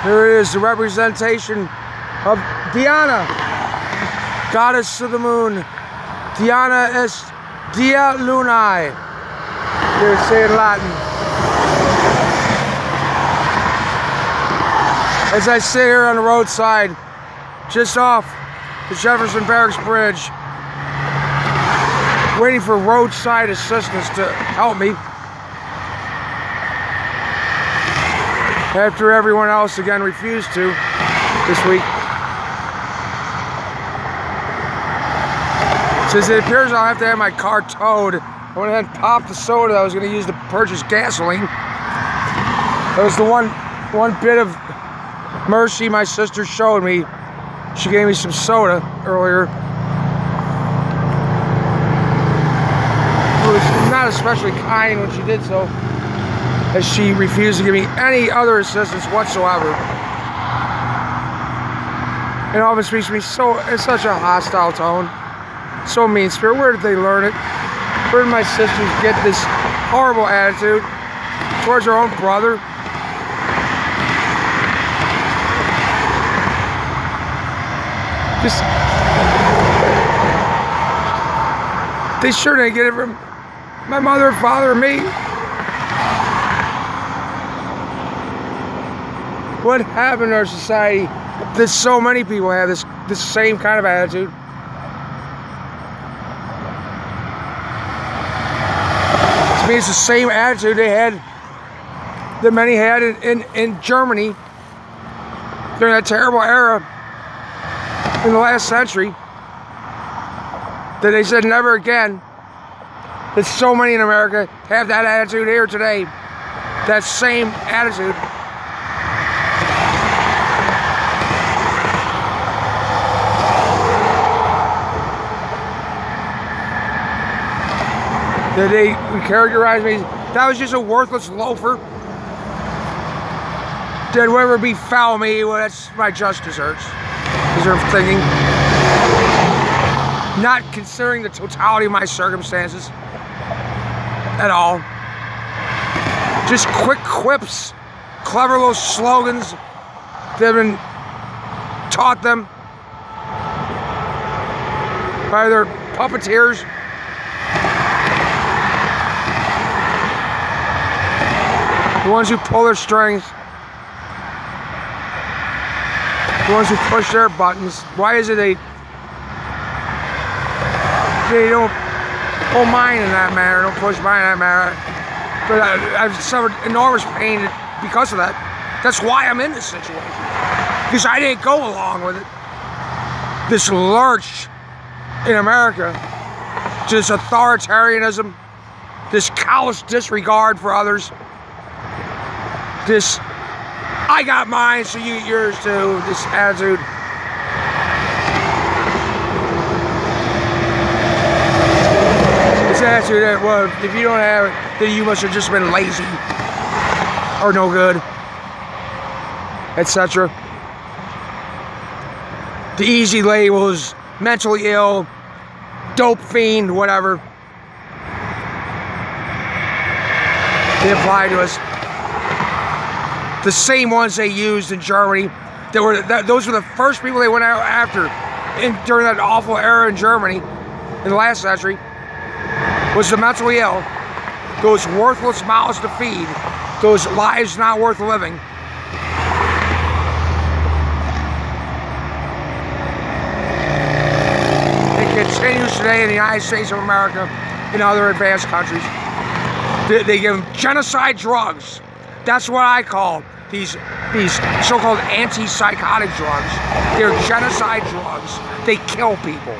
Here it is, the representation of Diana, goddess of the moon. Diana est dia lunae. Here, say it in Latin. As I sit here on the roadside, just off the Jefferson Barracks Bridge, waiting for roadside assistance to help me. After everyone else again refused to this week. Since it appears I'll have to have my car towed, I went ahead and popped the soda I was going to use to purchase gasoline. That was the one bit of mercy my sister showed me. She gave me some soda earlier. It was not especially kind when she did so, as she refused to give me any other assistance whatsoever. And all of it speaks to me in such a hostile tone. So mean-spirited. Where did they learn it? Where did my sisters get this horrible attitude towards their own brother? They sure didn't get it from my mother, father, or me. What happened in our society that so many people have this same kind of attitude? To me, it's the same attitude they had, that many had in Germany during that terrible era in the last century, that they said never again. That so many in America have that attitude here today. That same attitude. That they characterize me, that was just a worthless loafer. That whoever befoul me, well, that's my just desserts. Deserve thinking. Not considering the totality of my circumstances at all. Just quick quips, clever little slogans that have been taught them by their puppeteers. The ones who pull their strings. The ones who push their buttons. Why is it they don't pull mine in that manner, don't push mine in that manner? But I've suffered enormous pain because of that. That's why I'm in this situation. Because I didn't go along with it. This lurch in America to this authoritarianism, this callous disregard for others, this I got mine, so you get yours too, this attitude. This attitude that, well, if you don't have it, then you must have just been lazy or no good, etc. The easy labels, mentally ill, dope fiend, whatever, they apply to us. The same ones they used in Germany. Those were the first people they went out after during that awful era in Germany in the last century. Was the mentally ill, those worthless mouths to feed, those lives not worth living. It continues today in the United States of America and other advanced countries. They give them genocide drugs. That's what I call these so-called antipsychotic drugs. They're genocide drugs. They kill people.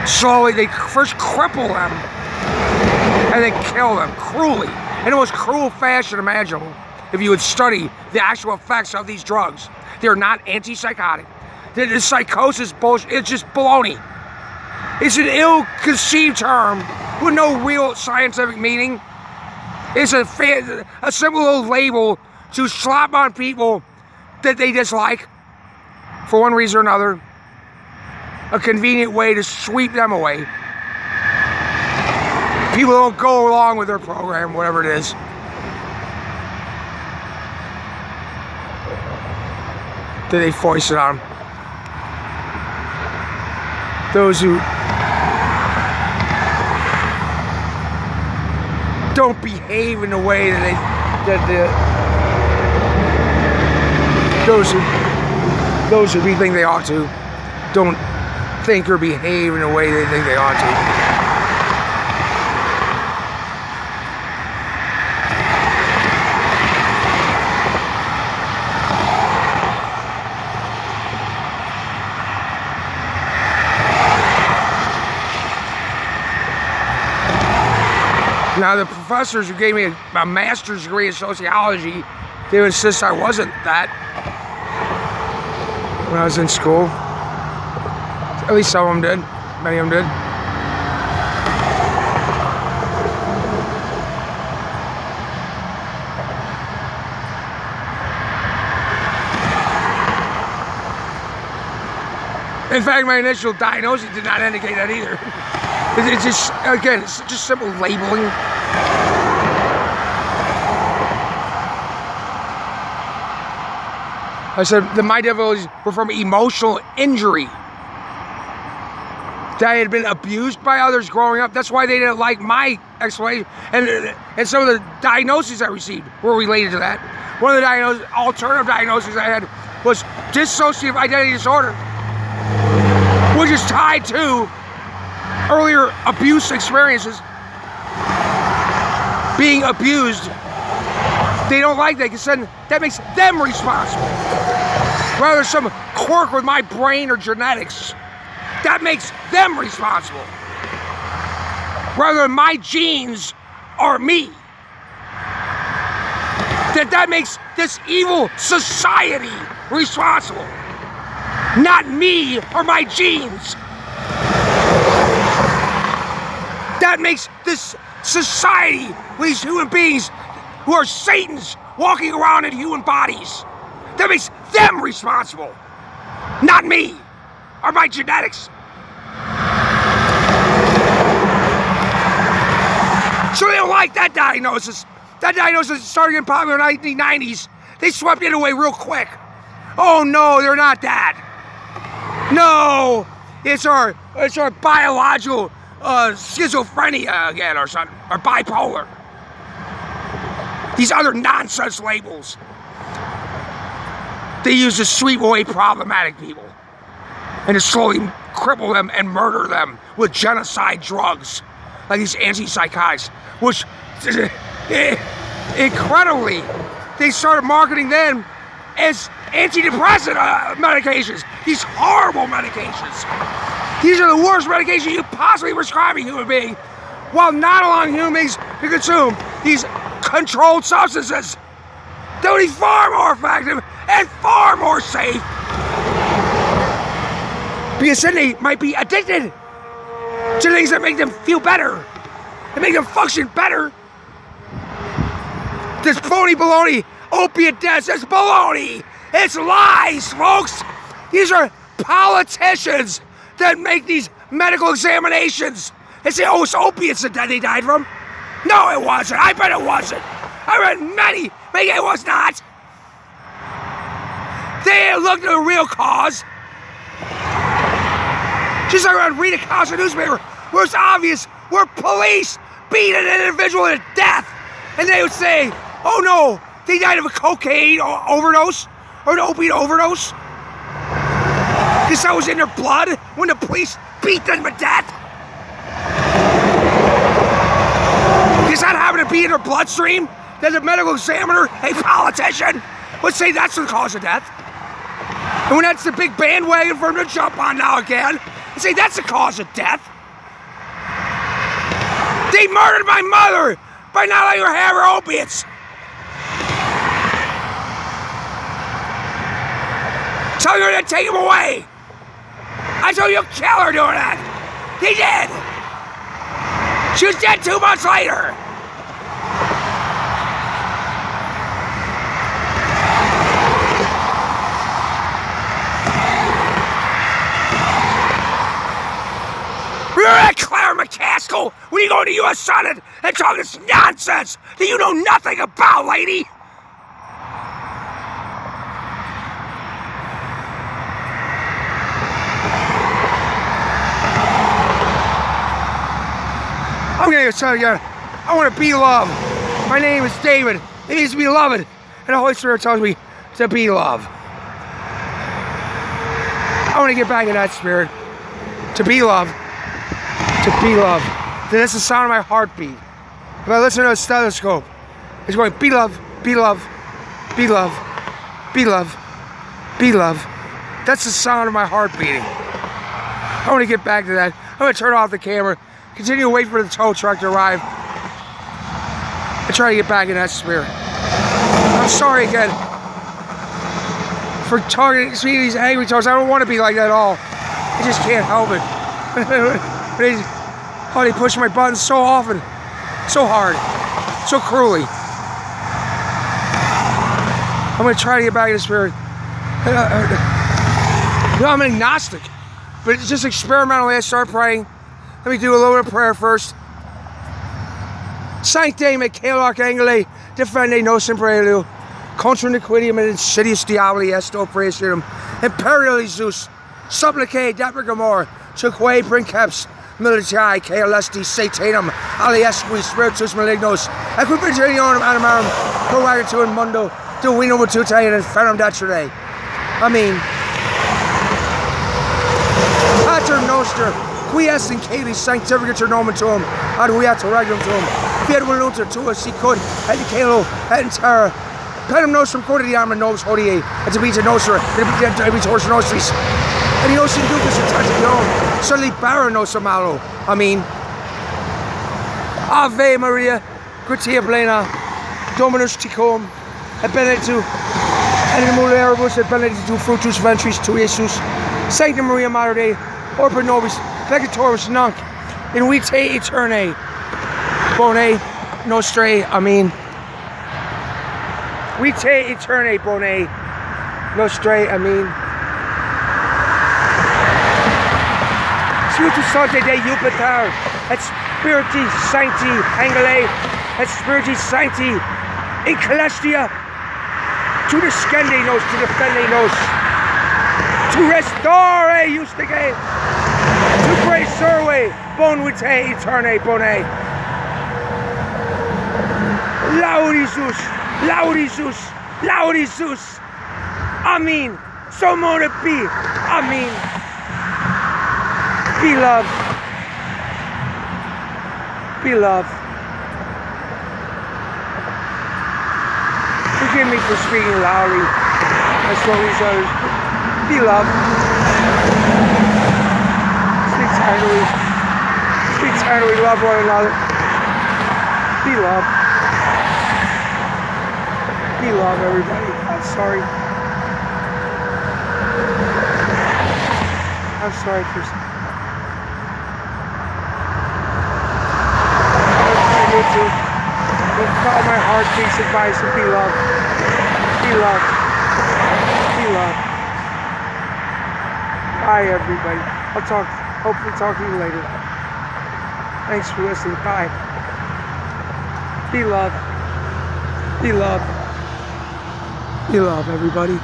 Slowly, they first cripple them and then kill them cruelly, in the most cruel fashion imaginable. If you would study the actual effects of these drugs, they're not antipsychotic. The psychosis bullshit, it's just baloney. It's an ill-conceived term with no real scientific meaning. It's a simple little label to slap on people that they dislike for one reason or another. A convenient way to sweep them away. People don't go along with their program, whatever it is. that they foisted on them. Those who don't behave in the way those who we think they ought to don't think or behave in the way they think they ought to. Now the professors who gave me a master's degree in sociology, they would insist I wasn't that when I was in school. At least some of them did. Many of them did. In fact, my initial diagnosis did not indicate that either. It's just, again, it's just simple labeling. I said that my difficulties were from emotional injury. That I had been abused by others growing up. That's why they didn't like my explanation. And some of the diagnoses I received were related to that. One of the alternative diagnoses I had was dissociative identity disorder, which is tied to earlier abuse experiences. Being abused, they don't like that because then that makes them responsible. Rather than some quirk with my brain or genetics, that makes them responsible. Rather than my genes are me. That makes this evil society responsible. Not me or my genes. That makes this society, these human beings who are Satans walking around in human bodies, that makes them responsible. Not me or my genetics. So they don't like that diagnosis. That diagnosis started getting popular in the 1990s. They swept it away real quick. Oh no, they're not that. No, it's our biological schizophrenia again or something, or bipolar. These other nonsense labels they use to sweep away problematic people and to slowly cripple them and murder them with genocide drugs like these antipsychotics, which incredibly they started marketing them as antidepressant medications. These horrible medications. These are the worst medications you could possibly prescribe a human being, while not allowing human beings to consume these controlled substances that would be far more effective and far more safe. Because then they might be addicted to things that make them feel better, that make them function better. This phony baloney, opiate deaths, it's baloney. It's lies, folks. These are politicians that make these medical examinations and say, oh, it's opiates that they died from. No, it wasn't. I bet it wasn't. I read many it was not. They looked at the real cause. Just like I read accounts in the newspaper where it's obvious where police beat an individual to death, and they would say, oh no, they died of a cocaine overdose or an opiate overdose because that was in their blood when the police beat them to death. Because that happened to be in their bloodstream, that the medical examiner, a politician, would say that's the cause of death. And when that's the big bandwagon for them to jump on now again, and say that's the cause of death. They murdered my mother by not letting her have her opiates. Telling her to take them away. I told you to kill her doing that. He did. She was dead 2 months later. Remember that Claire McCaskill when you go to U.S. Senate and talk this nonsense that you know nothing about, lady? name is telling you, I want to be loved. My name is David. It means to be loved. And the Holy Spirit tells me to be loved. I want to get back in that spirit. To be loved. To be loved. That's the sound of my heartbeat. If I listen to a stethoscope, it's going, be loved, be loved, be loved, be loved, be loved. That's the sound of my heart beating. I want to get back to that. I'm going to turn off the camera, continue to wait for the tow truck to arrive, and try to get back in that spirit. I'm sorry again for targeting these angry tows. I don't want to be like that at all. I just can't help it. They push my buttons so often, so hard, so cruelly. I'm going to try to get back in the spirit. I'm agnostic, but it's just experimentally I start praying. Let me do a little bit of prayer first. Sancte Michael Archangele, defende nos imperelio, contra iniquitium et insidious diaboli esto praesium, imperial Jesus, supplicate depregamor, tuque princeps, militae caelesti satanum, aliesqui spiritus malignos, equipationum animarum, coagatur in mundo, divino virtute and infernum detrine. I mean, Pater Noster, qui est in caeli sanctificator nomen tuum, ad viator regnum tuum, fiat voluntas tua sicut, et in caelo, et in terra, pedum nostrum quotidianum nobis hodie, et vita nostra, et vitor nostris, et in nos inducus in tentationem, sed libera nos a malo. I mean, Ave Maria, gratia plena, Dominus tecum, et benedictus, et in mulieribus, et benedictus fructus ventris tui, Jesus, Sancta Maria Mater Dei, or pro nobis peccatoribus nunc, in vitae aeternae, bone nostrae, I mean, vitae aeternae, bone nostrae, I mean, Spiritus Sancti Dei Jupiter, et Spiritus Sancti Angele, et Spiritus Sancti in Celestia, to descende nos, to defende nos, to restore justige, to preserve bon vitae aeternae bone. Laurisus, Laurisus, Laurisus. Amen. So mote it be. Amen. Be loved. Be loved. Forgive me for speaking loudly. That's what we said. Be loved. Speak tenderly. Speak tenderly. Love one another. Be loved. Be loved, everybody. I'm sorry. I'm sorry for. I need to follow my heartbeat's advice and be loved. Be loved. Be loved. Bye, everybody. Hopefully talk to you later. Thanks for listening. Bye. Be loved. Be loved. Be loved, everybody.